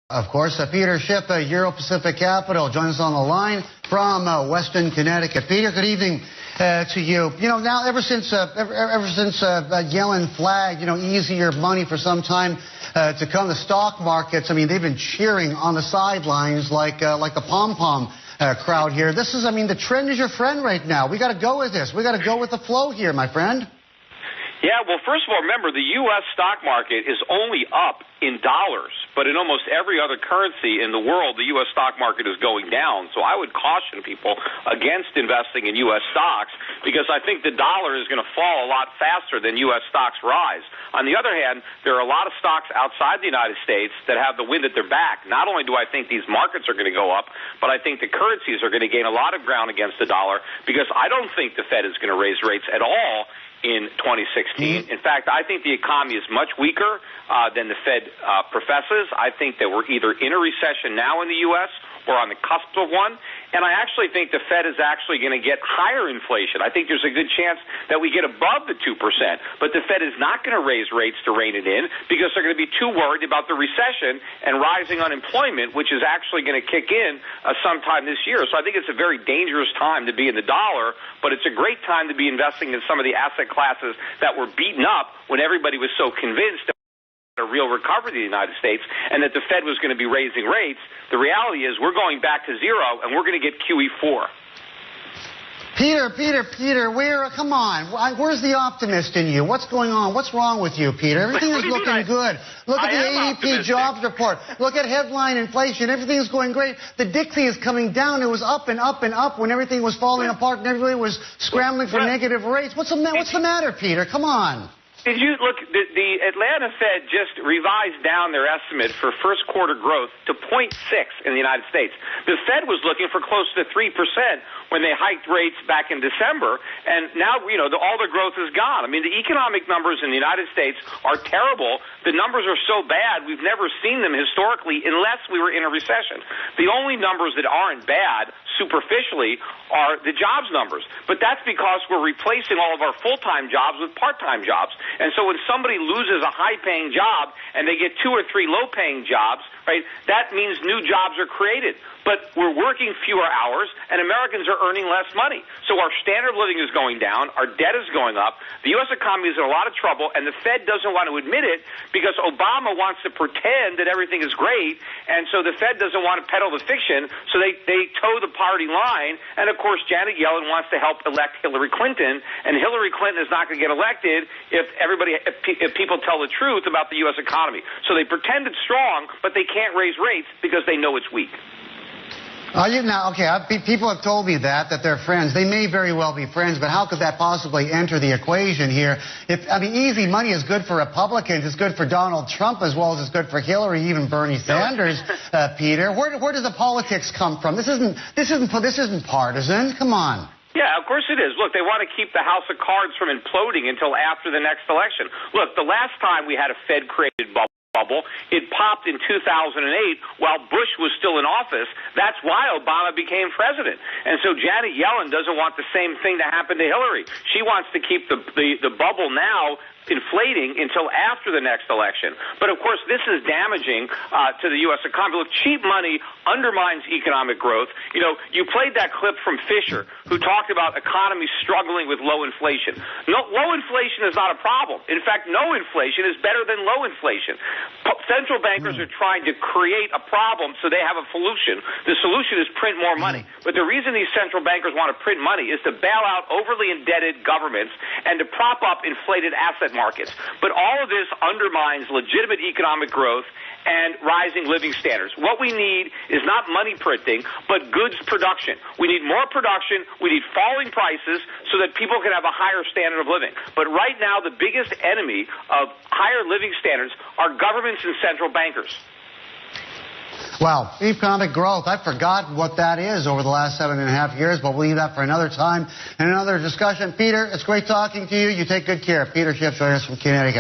Of course, Peter Schiff, Euro Pacific Capital, joins us on the line from Weston, Connecticut. Peter, good evening to you. You know, now ever since Yellen flagged, easier money for some time to come, the stock markets, I mean, they've been cheering on the sidelines like the pom-pom crowd here. This is, the trend is your friend right now. We got to go with this. We got to go with the flow here, my friend. Yeah, well, first of all, remember, the U.S. stock market is only up in dollars, but in almost every other currency in the world, the U.S. stock market is going down. So I would caution people against investing in U.S. stocks because I think the dollar is going to fall a lot faster than U.S. stocks rise. On the other hand, there are a lot of stocks outside the United States that have the wind at their back. Not only do I think these markets are going to go up, but I think the currencies are going to gain a lot of ground against the dollar because I don't think the Fed is going to raise rates at all in 2016. In fact, I think the economy is much weaker than the Fed professes. I think that we're either in a recession now in the U.S. or on the cusp of one. And I actually think the Fed is actually going to get higher inflation. I think there's a good chance that we get above the 2%. But the Fed is not going to raise rates to rein it in because they're going to be too worried about the recession and rising unemployment, which is actually going to kick in sometime this year. So I think it's a very dangerous time to be in the dollar, but it's a great time to be investing in some of the asset classes that were beaten up when everybody was so convinced a real recovery in the United States and that the Fed was going to be raising rates. The reality is we're going back to zero and we're going to get QE4. Peter, come on. Where's the optimist in you? What's going on? What's wrong with you, Peter? Everything is looking good. Look at the ADP jobs report. Look at headline inflation. Everything is going great. The Dixie is coming down. It was up and up and up when everything was falling apart and everybody was scrambling for negative rates. What's the matter, Peter? Come on. Did you look? The Atlanta Fed just revised down their estimate for first quarter growth to 0.6 in the United States. The Fed was looking for close to 3% when they hiked rates back in December, and now all the growth is gone. I mean, the economic numbers in the United States are terrible. The numbers are so bad we've never seen them historically unless we were in a recession. The only numbers that aren't bad superficially are the jobs numbers, but that's because we're replacing all of our full-time jobs with part-time jobs. And so when somebody loses a high-paying job and they get 2 or 3 low-paying jobs, right, that means new jobs are created. But we're working fewer hours, and Americans are earning less money. So our standard of living is going down, our debt is going up, the U.S. economy is in a lot of trouble, and the Fed doesn't want to admit it because Obama wants to pretend that everything is great, and so the Fed doesn't want to peddle the fiction, so they toe the party line. And, of course, Janet Yellen wants to help elect Hillary Clinton, and Hillary Clinton is not going to get elected if people tell the truth about the U.S. economy. So they pretend it's strong, but they can't raise rates because they know it's weak. People have told me that they're friends. They may very well be friends, but how could that possibly enter the equation here? Easy money is good for Republicans. It's good for Donald Trump as well as it's good for Hillary, even Bernie Sanders. Peter, where does the politics come from? This isn't partisan. Come on. Yeah, of course it is. Look, they want to keep the house of cards from imploding until after the next election. Look, the last time we had a Fed-created bubble, it popped in 2008 while Bush was still in office. That's why Obama became president. And so Janet Yellen doesn't want the same thing to happen to Hillary. She wants to keep the bubble now inflating until after the next election. But, of course, this is damaging to the U.S. economy. Look, cheap money undermines economic growth. You played that clip from Fisher, who talked about economies struggling with low inflation. Low inflation is not a problem. In fact, no inflation is better than low inflation. Central bankers are trying to create a problem so they have a solution. The solution is print more money. But the reason these central bankers want to print money is to bail out overly indebted governments and to prop up inflated asset markets. But all of this undermines legitimate economic growth and rising living standards. What we need is not money printing, but goods production. We need more production. We need falling prices so that people can have a higher standard of living. But right now, the biggest enemy of higher living standards are governments and central bankers. Wow, economic growth. I forgot what that is over the last 7.5 years, but we'll leave that for another time and another discussion. Peter, it's great talking to you. You take good care. Peter Schiff joining us from Connecticut.